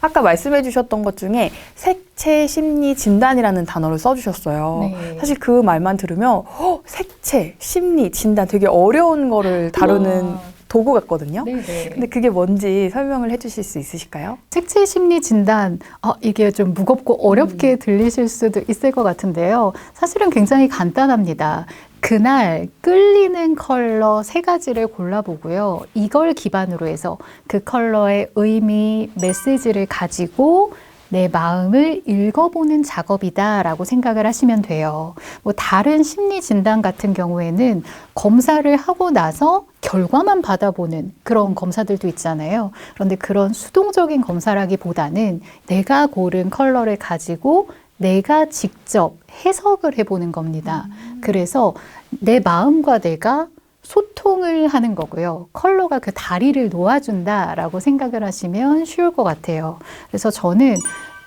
아까 말씀해 주셨던 것 중에 색채 심리 진단이라는 단어를 써주셨어요. 네. 사실 그 말만 들으면 색채, 심리, 진단 되게 어려운 거를 다루는 도구 같거든요. 네네. 근데 그게 뭔지 설명을 해주실 수 있으실까요? 색채 심리 진단, 이게 좀 무겁고 어렵게 들리실 수도 있을 것 같은데요. 사실은 굉장히 간단합니다. 그날 끌리는 컬러 3가지를 골라보고요. 이걸 기반으로 해서 그 컬러의 의미, 메시지를 가지고 내 마음을 읽어보는 작업이다라고 생각을 하시면 돼요. 뭐 다른 심리 진단 같은 경우에는 검사를 하고 나서 결과만 받아보는 그런 검사들도 있잖아요. 그런데 그런 수동적인 검사라기보다는 내가 고른 컬러를 가지고 내가 직접 해석을 해보는 겁니다. 그래서 내 마음과 내가 소통을 하는 거고요. 컬러가 그 다리를 놓아준다라고 생각을 하시면 쉬울 것 같아요. 그래서 저는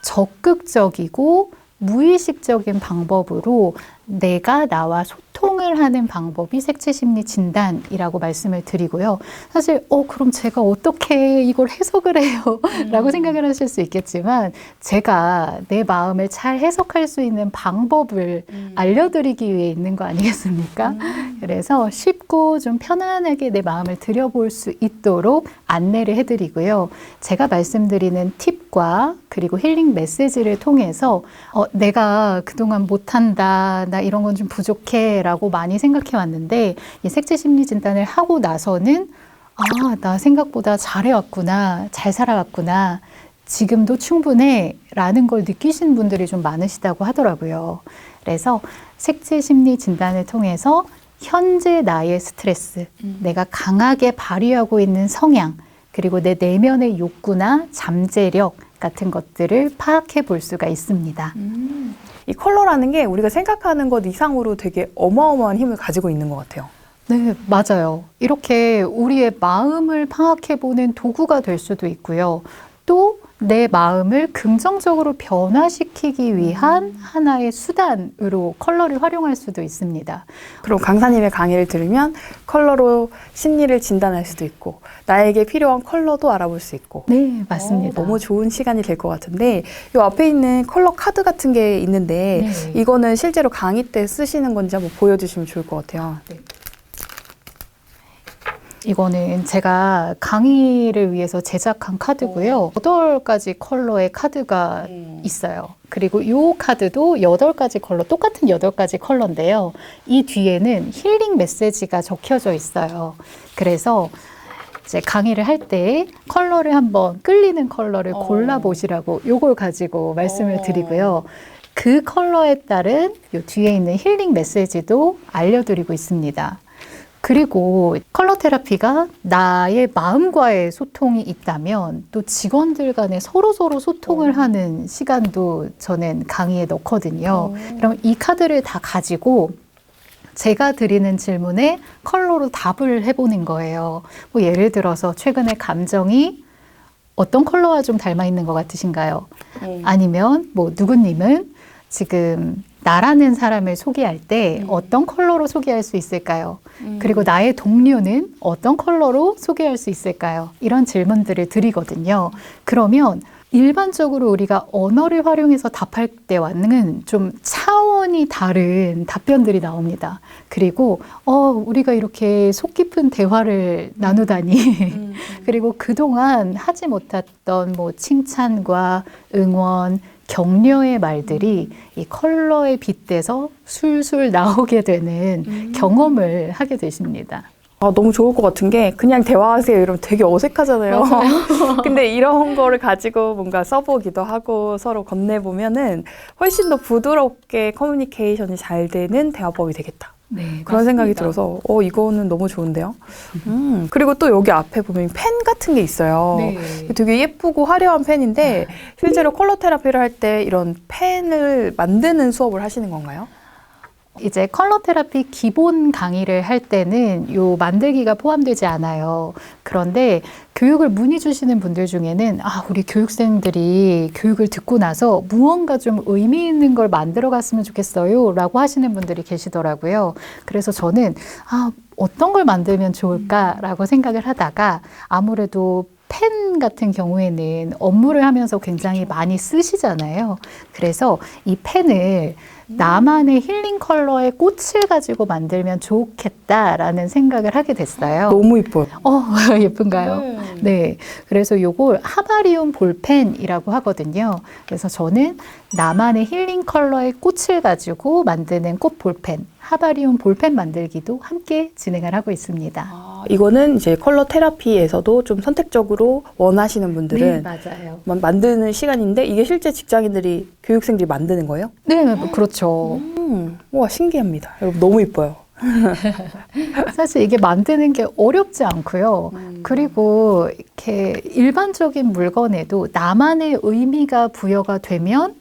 적극적이고 무의식적인 방법으로 내가 나와 소통을 하는 방법이 색채 심리 진단이라고 말씀을 드리고요. 사실 그럼 제가 어떻게 이걸 해석을 해요? 라고 생각을 하실 수 있겠지만 제가 내 마음을 잘 해석할 수 있는 방법을 알려드리기 위해 있는 거 아니겠습니까? 그래서 쉽고 좀 편안하게 내 마음을 들여볼 수 있도록 안내를 해드리고요. 제가 말씀드리는 팁과 그리고 힐링 메시지를 통해서 내가 그동안 못한다, 나 이런 건 좀 부족해 라고 많이 생각해 왔는데 이 색채 심리 진단을 하고 나서는 나 생각보다 잘해왔구나, 잘 살아왔구나, 지금도 충분해 라는 걸 느끼시는 분들이 좀 많으시다고 하더라고요. 그래서 색채 심리 진단을 통해서 현재 나의 스트레스, 내가 강하게 발휘하고 있는 성향, 그리고 내 내면의 욕구나 잠재력 같은 것들을 파악해 볼 수가 있습니다. 이 컬러라는 게 우리가 생각하는 것 이상으로 되게 어마어마한 힘을 가지고 있는 것 같아요. 네, 맞아요. 이렇게 우리의 마음을 파악해보는 도구가 될 수도 있고요. 또 내 마음을 긍정적으로 변화시키기 위한 하나의 수단으로 컬러를 활용할 수도 있습니다. 그럼 강사님의 강의를 들으면 컬러로 심리를 진단할 수도 있고 나에게 필요한 컬러도 알아볼 수 있고 네, 맞습니다. 너무 좋은 시간이 될 것 같은데 이 앞에 있는 컬러 카드 같은 게 있는데 네. 이거는 실제로 강의 때 쓰시는 건지 한번 보여주시면 좋을 것 같아요. 네. 이거는 제가 강의를 위해서 제작한 카드고요. 8가지 컬러의 카드가 있어요. 그리고 이 카드도 8가지 컬러, 똑같은 8가지 컬러인데요. 이 뒤에는 힐링 메시지가 적혀져 있어요. 그래서 이제 강의를 할 때 컬러를 한번 끌리는 컬러를 골라보시라고 요걸 가지고 말씀을 드리고요. 그 컬러에 따른 요 뒤에 있는 힐링 메시지도 알려드리고 있습니다. 그리고 컬러 테라피가 나의 마음과의 소통이 있다면 또 직원들 간에 서로서로 소통을 하는 시간도 저는 강의에 넣거든요. 그럼 이 카드를 다 가지고 제가 드리는 질문에 컬러로 답을 해보는 거예요. 뭐 예를 들어서 최근에 감정이 어떤 컬러와 좀 닮아 있는 것 같으신가요? 아니면 뭐 누구님은 지금 나라는 사람을 소개할 때 어떤 컬러로 소개할 수 있을까요? 그리고 나의 동료는 어떤 컬러로 소개할 수 있을까요? 이런 질문들을 드리거든요. 그러면 일반적으로 우리가 언어를 활용해서 답할 때와는 좀 차원이 다른 답변들이 나옵니다. 그리고 우리가 이렇게 속 깊은 대화를 나누다니 그리고 그동안 하지 못했던 뭐 칭찬과 응원, 격려의 말들이 이 컬러에 빗대서 술술 나오게 되는 경험을 하게 되십니다. 너무 좋을 것 같은 게 그냥 대화하세요 이러면 되게 어색하잖아요. 근데 이런 거를 가지고 뭔가 써보기도 하고 서로 건네보면은 훨씬 더 부드럽게 커뮤니케이션이 잘 되는 대화법이 되겠다. 네, 그런 생각이 맞습니다. 들어서 이거는 너무 좋은데요. 그리고 또 여기 앞에 보면 펜 같은 게 있어요. 네. 되게 예쁘고 화려한 펜인데 실제로 컬러 테라피를 할 때 이런 펜을 만드는 수업을 하시는 건가요? 이제 컬러 테라피 기본 강의를 할 때는 요 만들기가 포함되지 않아요. 그런데 교육을 문의 주시는 분들 중에는 우리 교육생들이 교육을 듣고 나서 무언가 좀 의미 있는 걸 만들어 갔으면 좋겠어요 라고 하시는 분들이 계시더라고요. 그래서 저는 어떤 걸 만들면 좋을까라고 생각을 하다가 아무래도 펜 같은 경우에는 업무를 하면서 굉장히 많이 쓰시잖아요. 그래서 이 펜을 나만의 힐링 컬러의 꽃을 가지고 만들면 좋겠다라는 생각을 하게 됐어요. 너무 이뻐요. 예쁜가요? 네. 그래서 요걸 하바리움 볼펜이라고 하거든요. 그래서 저는 나만의 힐링 컬러의 꽃을 가지고 만드는 꽃 볼펜, 하바리움 볼펜 만들기도 함께 진행을 하고 있습니다. 이거는 이제 컬러 테라피에서도 좀 선택적으로 원하시는 분들은 맞아요. 만드는 시간인데 이게 실제 직장인들이 교육생들이 만드는 거예요? 네, 그렇죠. 와, 신기합니다. 여러분 너무 이뻐요. 사실 이게 만드는 게 어렵지 않고요. 그리고 이렇게 일반적인 물건에도 나만의 의미가 부여가 되면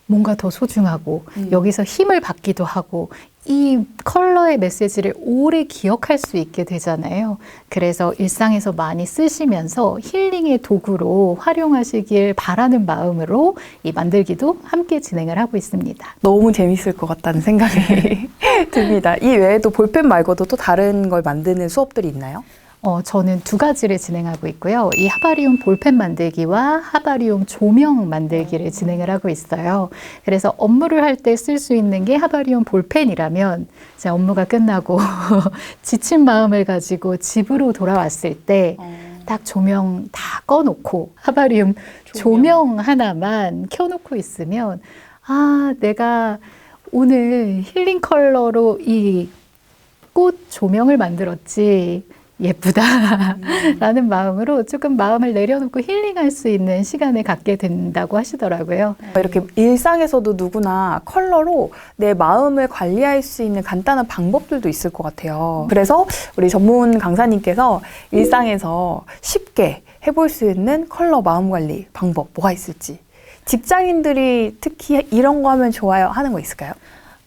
뭔가 더 소중하고 여기서 힘을 받기도 하고 이 컬러의 메시지를 오래 기억할 수 있게 되잖아요. 그래서 일상에서 많이 쓰시면서 힐링의 도구로 활용하시길 바라는 마음으로 이 만들기도 함께 진행을 하고 있습니다. 너무 재밌을 것 같다는 생각이 듭니다. 이 외에도 볼펜 말고도 또 다른 걸 만드는 수업들이 있나요? 저는 두 가지를 진행하고 있고요. 이 하바리움 볼펜 만들기와 하바리움 조명 만들기를 진행을 하고 있어요. 그래서 업무를 할 때 쓸 수 있는 게 하바리움 볼펜이라면 제 업무가 끝나고 지친 마음을 가지고 집으로 돌아왔을 때 딱 조명 다 꺼놓고 하바리움 조명 하나만 켜놓고 있으면 내가 오늘 힐링 컬러로 이 꽃 조명을 만들었지. 예쁘다라는 마음으로 조금 마음을 내려놓고 힐링할 수 있는 시간을 갖게 된다고 하시더라고요. 이렇게 일상에서도 누구나 컬러로 내 마음을 관리할 수 있는 간단한 방법들도 있을 것 같아요. 그래서 우리 전문 강사님께서 일상에서 쉽게 해볼 수 있는 컬러 마음 관리 방법 뭐가 있을지, 직장인들이 특히 이런 거 하면 좋아요 하는 거 있을까요?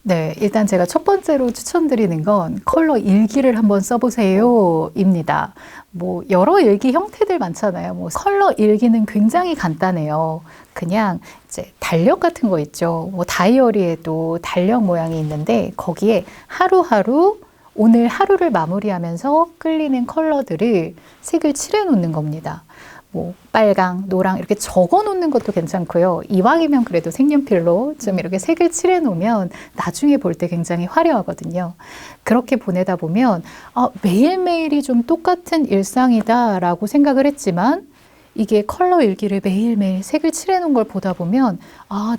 네, 일단 제가 첫 번째로 추천드리는 건 컬러 일기를 한번 써보세요입니다. 여러 일기 형태들 많잖아요. 컬러 일기는 굉장히 간단해요. 그냥 이제 달력 같은 거 있죠. 다이어리에도 달력 모양이 있는데 거기에 하루하루 오늘 하루를 마무리하면서 끌리는 컬러들을 색을 칠해 놓는 겁니다. 빨강, 노랑 이렇게 적어 놓는 것도 괜찮고요. 이왕이면 그래도 색연필로 좀 이렇게 색을 칠해 놓으면 나중에 볼 때 굉장히 화려하거든요. 그렇게 보내다 보면 매일매일이 좀 똑같은 일상이다라고 생각을 했지만 이게 컬러 일기를 매일매일 색을 칠해 놓은 걸 보다 보면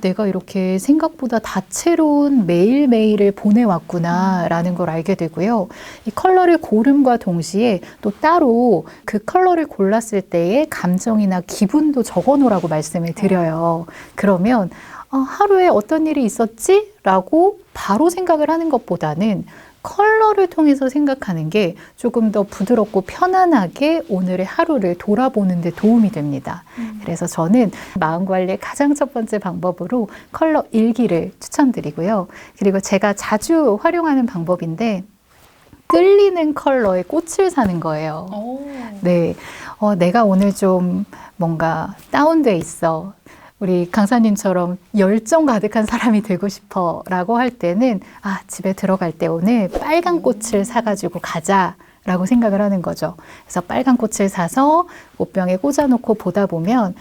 내가 이렇게 생각보다 다채로운 매일매일을 보내왔구나 라는 걸 알게 되고요. 이 컬러를 고름과 동시에 또 따로 그 컬러를 골랐을 때의 감정이나 기분도 적어 놓으라고 말씀을 드려요. 그러면 하루에 어떤 일이 있었지? 라고 바로 생각을 하는 것보다는 컬러를 통해서 생각하는 게 조금 더 부드럽고 편안하게 오늘의 하루를 돌아보는 데 도움이 됩니다. 그래서 저는 마음 관리의 가장 첫 번째 방법으로 컬러 일기를 추천드리고요. 그리고 제가 자주 활용하는 방법인데 끌리는 컬러의 꽃을 사는 거예요. 네, 내가 오늘 좀 뭔가 다운돼 있어. 우리 강사님처럼 열정 가득한 사람이 되고 싶어 라고 할 때는 집에 들어갈 때 오늘 빨간 꽃을 사가지고 가자 라고 생각을 하는 거죠. 그래서 빨간 꽃을 사서 꽃병에 꽂아놓고 보다 보면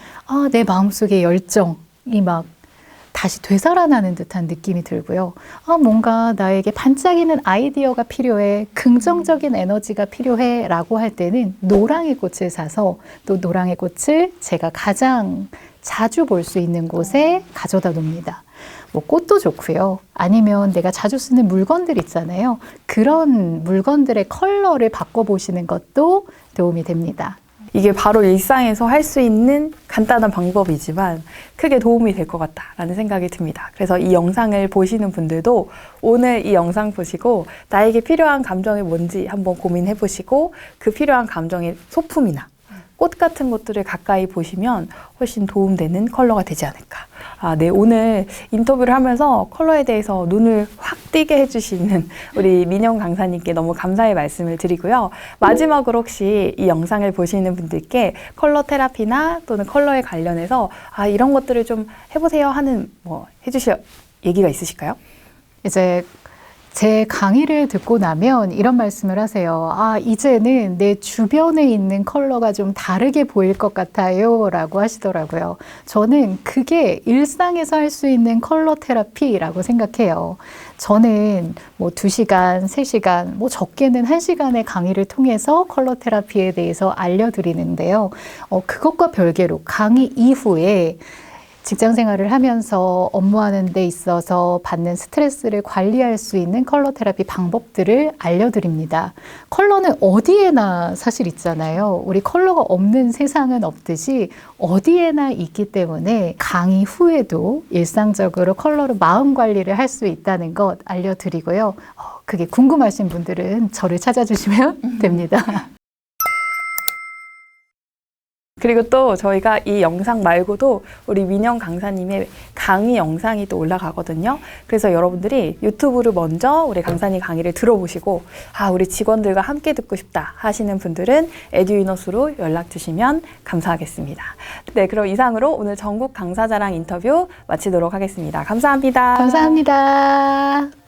내 마음속에 열정이 막 다시 되살아나는 듯한 느낌이 들고요. 뭔가 나에게 반짝이는 아이디어가 필요해, 긍정적인 에너지가 필요해 라고 할 때는 노랑의 꽃을 사서 또 노랑의 꽃을 제가 가장 자주 볼 수 있는 곳에 가져다 놉니다. 꽃도 좋고요. 아니면 내가 자주 쓰는 물건들 있잖아요. 그런 물건들의 컬러를 바꿔보시는 것도 도움이 됩니다. 이게 바로 일상에서 할 수 있는 간단한 방법이지만 크게 도움이 될 것 같다라는 생각이 듭니다. 그래서 이 영상을 보시는 분들도 오늘 이 영상 보시고 나에게 필요한 감정이 뭔지 한번 고민해 보시고 그 필요한 감정의 소품이나 꽃 같은 것들을 가까이 보시면 훨씬 도움되는 컬러가 되지 않을까. 네, 오늘 인터뷰를 하면서 컬러에 대해서 눈을 확 띄게 해주시는 우리 민영 강사님께 너무 감사의 말씀을 드리고요. 마지막으로 혹시 이 영상을 보시는 분들께 컬러 테라피나 또는 컬러에 관련해서 이런 것들을 좀 해보세요 하는 해주실 얘기가 있으실까요? 이제 제 강의를 듣고 나면 이런 말씀을 하세요. 아, 이제는 내 주변에 있는 컬러가 좀 다르게 보일 것 같아요. 라고 하시더라고요. 저는 그게 일상에서 할 수 있는 컬러 테라피라고 생각해요. 저는 뭐 2시간, 3시간, 뭐 적게는 1시간의 강의를 통해서 컬러 테라피에 대해서 알려드리는데요. 그것과 별개로 강의 이후에 직장 생활을 하면서 업무하는 데 있어서 받는 스트레스를 관리할 수 있는 컬러 테라피 방법들을 알려드립니다. 컬러는 어디에나 사실 있잖아요. 우리 컬러가 없는 세상은 없듯이 어디에나 있기 때문에 강의 후에도 일상적으로 컬러로 마음 관리를 할 수 있다는 것 알려드리고요. 그게 궁금하신 분들은 저를 찾아주시면 됩니다. 그리고 또 저희가 이 영상 말고도 우리 민영 강사님의 강의 영상이 또 올라가거든요. 그래서 여러분들이 유튜브를 먼저 우리 강사님 강의를 들어보시고 아, 우리 직원들과 함께 듣고 싶다 하시는 분들은 에듀이너스로 연락 주시면 감사하겠습니다. 네, 그럼 이상으로 오늘 전국 강사자랑 인터뷰 마치도록 하겠습니다. 감사합니다. 감사합니다.